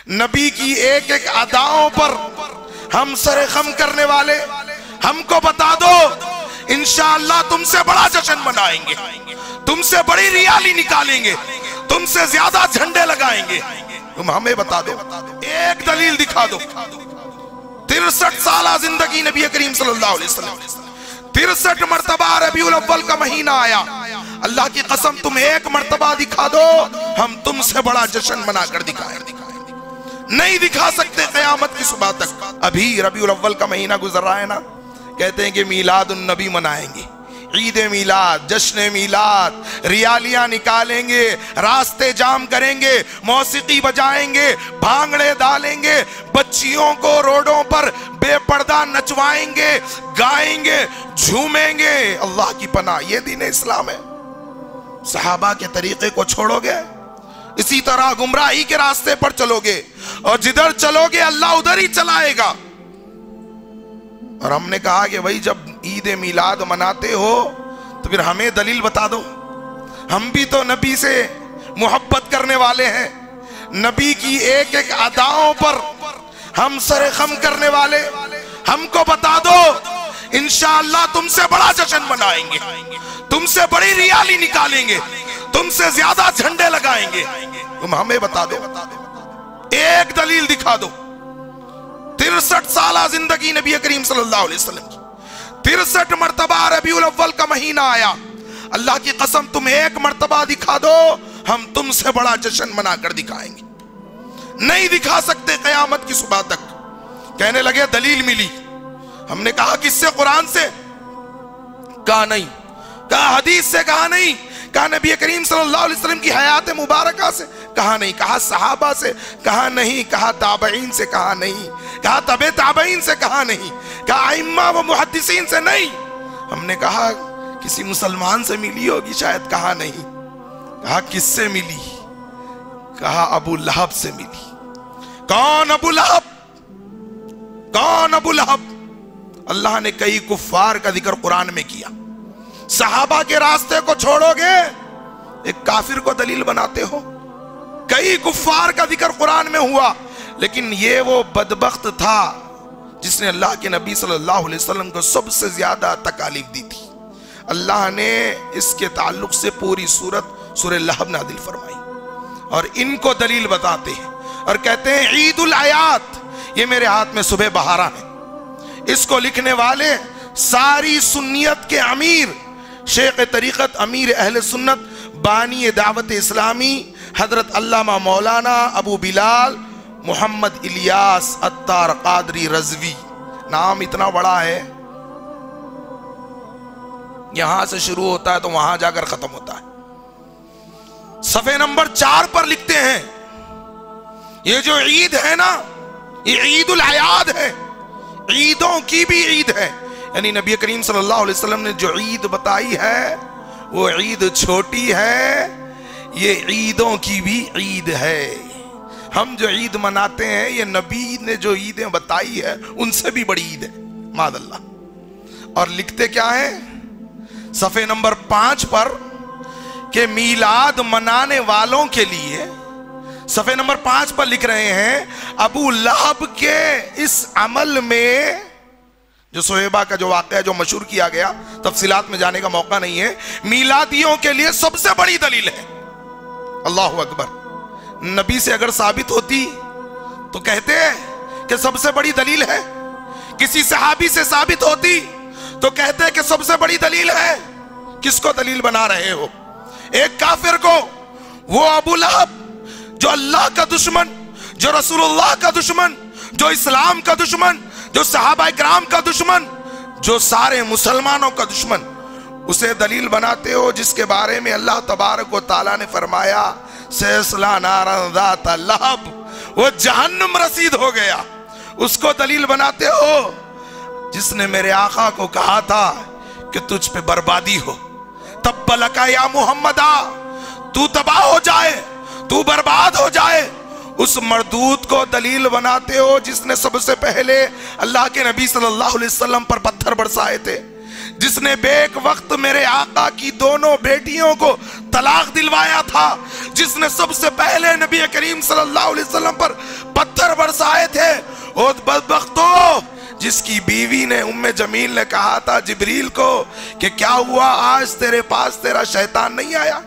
نبی کی ایک ایک اداؤں پر ہم سر خم کرنے والے، ہم کو بتا دو انشاءاللہ تم سے بڑا جشن منائیں گے، تم سے بڑی ریالی نکالیں گے، تم سے زیادہ جھنڈے لگائیں گے۔ تم ہمیں بتا دو، ایک دلیل دکھا دو۔ 63 سالہ زندگی نبی کریم صلی اللہ علیہ وسلم، 63 مرتبہ ربیع الاول کا مہینہ آیا، اللہ کی قسم تم ایک مرتبہ دکھا دو ہم تم سے بڑا جشن منا کر دکھائیں۔ نہیں دکھا سکتے قیامت کی صبح تک۔ ابھی ربیع الاول کا مہینہ گزر رہا ہے نا، کہتے ہیں کہ میلاد النبی منائیں گے، عید میلاد، جشن میلاد، ریالیاں نکالیں گے، راستے جام کریں گے، موسیقی بجائیں گے، بھانگڑے ڈالیں گے، بچیوں کو روڈوں پر بے پردہ نچوائیں گے، گائیں گے، جھومیں گے۔ اللہ کی پناہ، یہ دین اسلام ہے؟ صحابہ کے طریقے کو چھوڑو گے؟ اسی طرح گمراہی کے راستے پر چلو گے، اور جدھر چلو گے اللہ ادھر ہی چلائے گا۔ اور ہم نے کہا کہ بھائی جب عید میلاد مناتے ہو تو پھر ہمیں دلیل بتا دو، ہم بھی تو نبی سے محبت کرنے والے ہیں، نبی کی ایک ایک اداؤں پر ہم سر خم کرنے والے، ہم کو بتا دو انشاءاللہ تم سے بڑا جشن منائیں گے، تم سے بڑی ریالی نکالیں گے، تم سے زیادہ جھنڈے لگائیں گے۔ تم ہمیں بتا دو، ایک دلیل دکھا دو۔ 63 سالہ زندگی نبی کریم صلی اللہ علیہ وسلم کی، 63 مرتبہ ربیع الاول کا مہینہ آیا، اللہ کی قسم تم ایک مرتبہ دکھا دو ہم تم سے بڑا جشن منا کر دکھائیں گے۔ نہیں دکھا سکتے قیامت کی صبح تک۔ کہنے لگے دلیل ملی، ہم نے کہا کس سے؟ قرآن سے؟ کہا نہیں۔ کہا حدیث سے؟ کہا نہیں۔ کہا نبی کریم صلی اللہ علیہ وسلم کی حیات مبارکہ سے؟ کہا نہیں۔ کہا صحابہ سے؟ کہا نہیں۔ کہا تابعین سے؟ کہا نہیں۔ کہا تبع تابعین سے؟ کہا نہیں۔ کہا ائمہ و محدثین سے؟ نہیں۔ ہم نے کہا کسی مسلمان سے ملی ہوگی شاید؟ کہا نہیں۔ کہا کس سے ملی؟ کہا ابو لہب سے ملی۔ کون ابو لہب؟ کون ابو لہب؟ اللہ نے کئی کفار کا ذکر قرآن میں کیا۔ صحابہ کے راستے کو چھوڑو گے، ایک کافر کو دلیل بناتے ہو۔ کئی کفار کا ذکر قرآن میں ہوا، لیکن یہ وہ بدبخت تھا جس نے اللہ کے نبی صلی اللہ علیہ وسلم کو سب سے زیادہ تکالیف دی تھی۔ اللہ نے اس کے تعلق سے پوری سورہ لہب نازل فرمائی، اور ان کو دلیل بتاتے ہیں اور کہتے ہیں عید الآیات۔ یہ میرے ہاتھ میں صبح بہارا ہے، اس کو لکھنے والے ساری سنیت کے امیر، شیخ طریقت، امیر اہل سنت، بانی دعوت اسلامی، حضرت علامہ مولانا ابو بلال محمد الیاس عطار قادری رضوی۔ نام اتنا بڑا ہے، یہاں سے شروع ہوتا ہے تو وہاں جا کر ختم ہوتا ہے۔ صفحے نمبر 4 پر لکھتے ہیں یہ جو عید ہے نا، یہ عید الاعیاد ہے، عیدوں کی بھی عید ہے۔ یعنی نبی کریم صلی اللہ علیہ وسلم نے جو عید بتائی ہے وہ عید چھوٹی ہے، یہ عیدوں کی بھی عید ہے۔ ہم جو عید مناتے ہیں یہ نبی نے جو عیدیں بتائی ہے ان سے بھی بڑی عید ہے، معاذ اللہ۔ اور لکھتے کیا ہے صفحے نمبر 5 پر کہ میلاد منانے والوں کے لیے، صفحے نمبر 5 پر لکھ رہے ہیں ابو لہب کے اس عمل میں، جو صہیبہ کا جو واقعہ جو مشہور کیا گیا، تفصیلات میں جانے کا موقع نہیں ہے، میلادیوں کے لیے سب سے بڑی دلیل ہے۔ اللہ اکبر۔ نبی سے اگر ثابت ہوتی تو کہتے کہ سب سے بڑی دلیل ہے، کسی صحابی سے ثابت ہوتی تو کہتے کہ سب سے بڑی دلیل ہے۔ کس کو دلیل بنا رہے ہو؟ ایک کافر کو، وہ ابو لہب جو اللہ کا دشمن، جو رسول اللہ کا دشمن، جو اسلام کا دشمن، جو صحابہ کرام کا دشمن، جو سارے مسلمانوں کا دشمن، اسے دلیل بناتے ہو جس کے بارے میں اللہ تبارک و تعالیٰ نے فرمایا سیصلی نارا ذات لہب، وہ جہنم رسید ہو گیا۔ اس کو دلیل بناتے ہو جس نے میرے آقا کو کہا تھا کہ تجھ پہ بربادی ہو، تب لکا یا محمدہ، تو تباہ ہو جائے، تو برباد ہو جائے۔ اس مردود کو دلیل بناتے ہو جس نے سب سے پہلے اللہ کے نبی صلی اللہ علیہ وسلم پر پتھر برسائے تھے، جس نے بیک وقت میرے آقا کی دونوں بیٹیوں کو طلاق دلوایا تھا، جس نے سب سے پہلے نبی کریم صلی اللہ علیہ وسلم پر پتھر برسائے تھے، اور بدبختو جس کی بیوی نے ام جمیل نے کہا تھا جبریل کو کہ کیا ہوا آج تیرے پاس تیرا شیطان نہیں آیا؟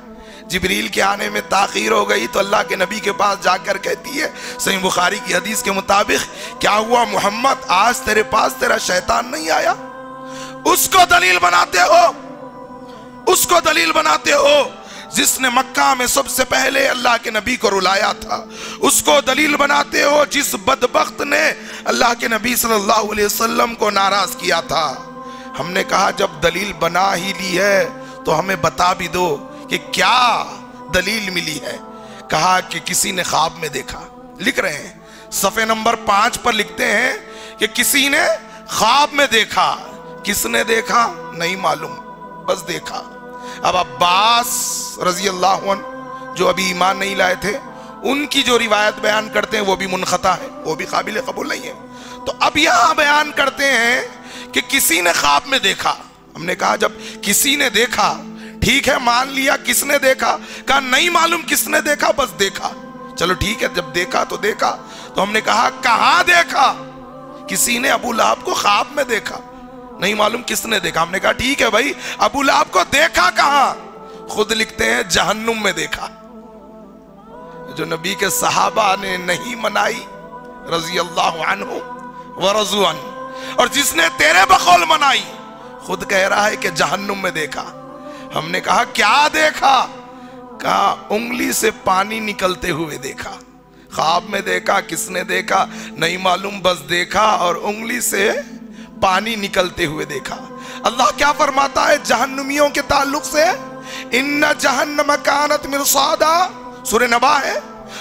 جبریل کے آنے میں تاخیر ہو گئی تو اللہ کے نبی کے پاس جا کر کہتی ہے صحیح بخاری کی حدیث کے مطابق، کیا ہوا محمد آج تیرے پاس تیرا شیطان نہیں آیا؟ اس کو دلیل بناتے ہو، اس کو دلیل بناتے ہو جس نے مکہ میں سب سے پہلے اللہ کے نبی کو رلایا تھا، اس کو دلیل بناتے ہو جس بدبخت نے اللہ کے نبی صلی اللہ علیہ وسلم کو ناراض کیا تھا۔ ہم نے کہا جب دلیل بنا ہی لی ہے تو ہمیں بتا بھی دو کہ کیا دلیل ملی ہے۔ کہا کہ کسی نے خواب میں دیکھا، لکھ رہے ہیں صفحے نمبر 5 پر لکھتے ہیں کہ کسی نے خواب میں دیکھا۔ کس نے دیکھا نہیں معلوم، بس دیکھا۔ اب عباس رضی اللہ عنہ جو ابھی ایمان نہیں لائے تھے، ان کی جو روایت بیان کرتے ہیں وہ بھی منقطع ہے، وہ بھی قابل قبول نہیں ہے۔ تو اب یہاں بیان کرتے ہیں کہ کسی نے خواب میں دیکھا۔ ہم نے کہا جب کسی نے دیکھا ٹھیک ہے، مان لیا کس نے دیکھا، کہا نہیں معلوم کس نے دیکھا، بس دیکھا۔ چلو ٹھیک ہے، جب دیکھا تو دیکھا۔ تو ہم نے کہا کہاں دیکھا؟ کسی نے ابو لہب کو خواب میں دیکھا، نہیں معلوم کس نے دیکھا۔ ہم نے کہا ٹھیک ہے بھائی، ابو لہب کو دیکھا کہاں؟ خود لکھتے ہیں جہنم میں دیکھا، جو نبی کے صحابہ نے نہیں منائی رضی اللہ عنہ ورضوا عنہ، اور جس نے تیرے بقول منائی خود کہہ رہا ہے کہ جہنم میں دیکھا۔ ہم نے کہا کیا دیکھا؟ کہا انگلی سے پانی نکلتے ہوئے دیکھا۔ خواب میں دیکھا، کس نے دیکھا نہیں معلوم، بس دیکھا اور انگلی سے پانی نکلتے ہوئے دیکھا۔ اللہ کیا فرماتا ہے جہنمیوں کے تعلق سے؟ ان جہنم کانت مرصادا، سورہ نبا ہے،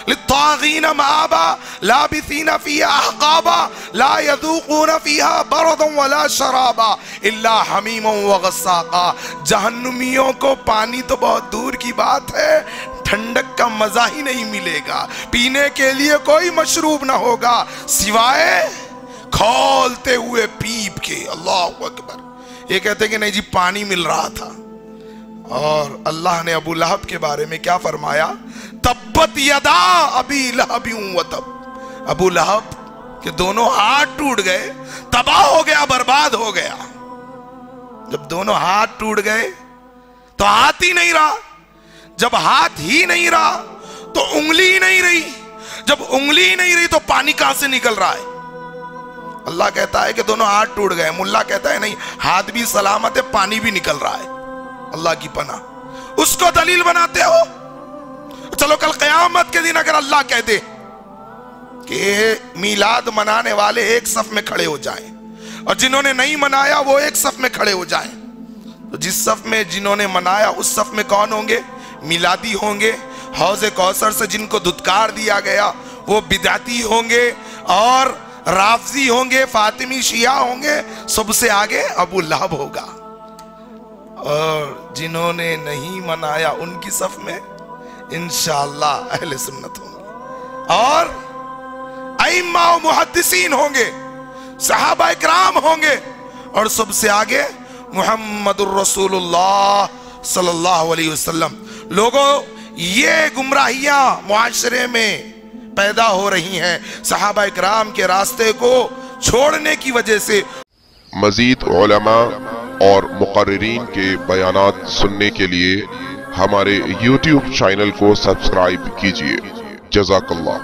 للطاغین مآبا لابثین فیہا احقابا لا یذوقون فیہا بردا ولا شرابا الا حمیما وغساقا۔ جہنمیوں کو پانی تو بہت دور کی بات ہے، ٹھنڈک کا مزہ ہی نہیں ملے گا، پینے کے لیے کوئی مشروب نہ ہوگا سوائے کھولتے ہوئے پیپ کے۔ اللہ اکبر۔ یہ کہتے ہیں کہ نہیں جی پانی مل رہا تھا۔ اور اللہ نے ابو لہب کے بارے میں کیا فرمایا؟ تبت یدا ابی لہب وتب۔ ابو لہب کے دونوں ہاتھ ٹوٹ گئے، تباہ ہو گیا، برباد ہو گیا۔ جب دونوں ہاتھ ٹوٹ گئے تو ہاتھ ہی نہیں رہا، جب ہاتھ ہی نہیں رہا تو انگلی ہی نہیں رہی، جب انگلی ہی نہیں رہی تو پانی کہاں سے نکل رہا ہے؟ اللہ کہتا ہے کہ دونوں ہاتھ ٹوٹ گئے، ملا کہتا ہے نہیں ہاتھ بھی سلامت ہے، پانی بھی نکل رہا ہے۔ اللہ کی پناہ، اس کو دلیل بناتے ہو۔ چلو کل قیامت کے دن اگر اللہ کہہ دے کہ میلاد منانے والے ایک صف میں کھڑے ہو جائیں اور جنہوں نے نہیں منایا وہ ایک صف میں کھڑے ہو جائیں، تو جس صف میں جنہوں نے منایا اس صف میں کون ہوں گے؟ میلادی ہوں گے۔ حوض کوثر سے جن کو دھتکار دیا گیا وہ بدعتی ہوں گے، اور رافضی ہوں گے، فاطمی شیعہ ہوں گے، سب سے آگے ابو لہب ہوگا۔ اور جنہوں نے نہیں منایا ان کی صف میں انشاءاللہ اہل سنت ہوں گے، اور ائمہ و محدثین ہوں گے، صحابہ اکرام ہوں گے، اور سب سے آگے محمد الرسول اللہ صلی اللہ علیہ وسلم۔ لوگوں یہ گمراہیاں معاشرے میں پیدا ہو رہی ہیں صحابہ اکرام کے راستے کو چھوڑنے کی وجہ سے۔ مزید علماء اور مقررین کے بیانات سننے کے لیے ہمارے YouTube چینل کو سبسکرائب کیجیے۔ جزاک اللہ۔